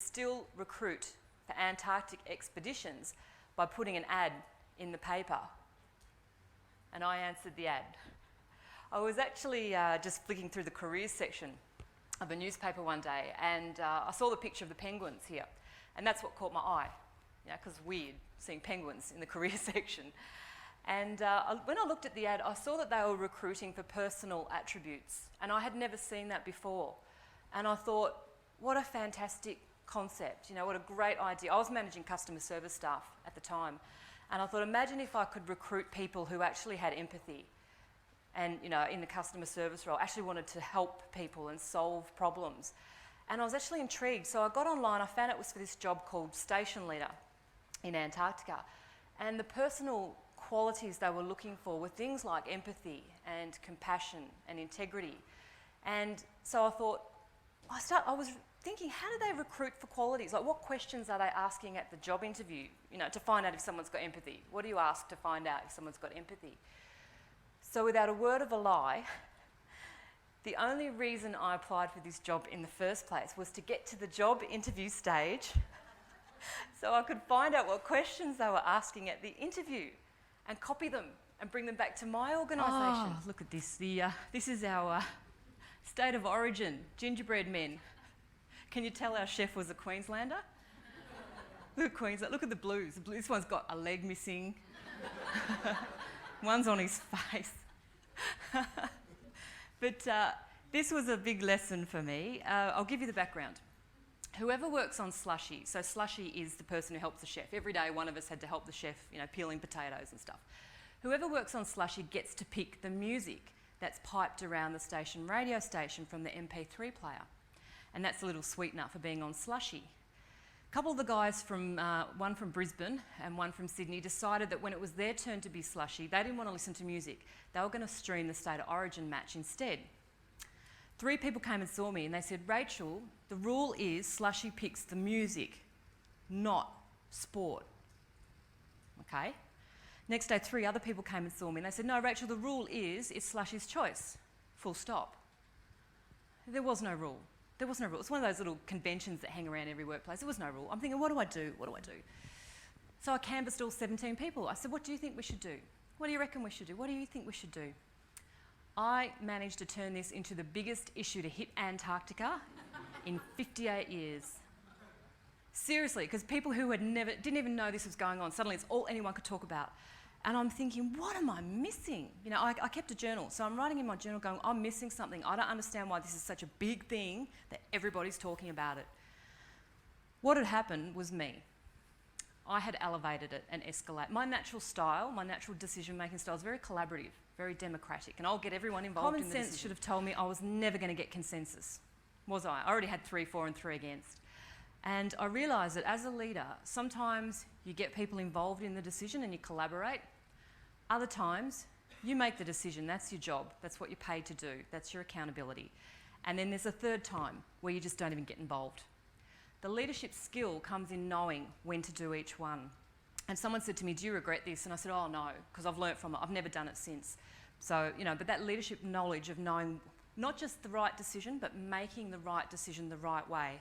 still recruit for Antarctic expeditions by putting an ad in the paper? And I answered the ad. I was actually just flicking through the careers section of a newspaper one day, and I saw the picture of the penguins here, and that's what caught my eye, because weird seeing penguins in the careers section. And when I looked at the ad, I saw that they were recruiting for personal attributes, and I had never seen that before. And I thought, what a fantastic concept, what a great idea. I was managing customer service staff at the time, and I thought, imagine if I could recruit people who actually had empathy and, in the customer service role, actually wanted to help people and solve problems. And I was actually intrigued, so I got online, I found it was for this job called station leader in Antarctica, and the personal qualities they were looking for were things like empathy and compassion and integrity. And so I thought, I was thinking, how do they recruit for qualities? Like, what questions are they asking at the job interview, to find out if someone's got empathy? What do you ask to find out if someone's got empathy? So without a word of a lie, the only reason I applied for this job in the first place was to get to the job interview stage so I could find out what questions they were asking at the interview and copy them and bring them back to my organisation. Oh, look at this. This is our state of origin, gingerbread men. Can you tell our chef was a Queenslander? Look at Queensland. Look at the blues. This one's got a leg missing. One's on his face. But this was a big lesson for me. I'll give you the background. Whoever works on slushy, so slushy is the person who helps the chef. Every day one of us had to help the chef, peeling potatoes and stuff. Whoever works on slushy gets to pick the music that's piped around the station radio station from the MP3 player. And that's a little sweetener for being on slushy. A couple of the guys one from Brisbane and one from Sydney decided that when it was their turn to be slushy, they didn't want to listen to music. They were going to stream the State of Origin match instead. 3 people came and saw me and they said, Rachel, the rule is slushy picks the music, not sport. Okay? Next day, 3 other people came and saw me and they said, no, Rachel, the rule is it's slushy's choice, full stop. There was no rule. There was no rule. It's one of those little conventions that hang around every workplace. There was no rule. I'm thinking, what do I do? What do I do? So I canvassed all 17 people. I said, what do you think we should do? What do you reckon we should do? What do you think we should do? I managed to turn this into the biggest issue to hit Antarctica in 58 years. Seriously, because people who didn't even know this was going on, suddenly it's all anyone could talk about. And I'm thinking, what am I missing? I kept a journal, so I'm writing in my journal going, I'm missing something. I don't understand why this is such a big thing that everybody's talking about it. What had happened was me. I had elevated it and escalated. My natural style, my natural decision-making style is very collaborative, very democratic, and I'll get everyone involved in the decision. Common sense should have told me I was never going to get consensus, was I? I already had 3 for and 3 against. And I realised that as a leader, sometimes you get people involved in the decision and you collaborate. Other times, you make the decision. That's your job. That's what you're paid to do. That's your accountability. And then there's a third time where you just don't even get involved. The leadership skill comes in knowing when to do each one. And someone said to me, do you regret this? And I said, oh no, because I've learnt from it. I've never done it since. So, but that leadership knowledge of knowing not just the right decision, but making the right decision the right way.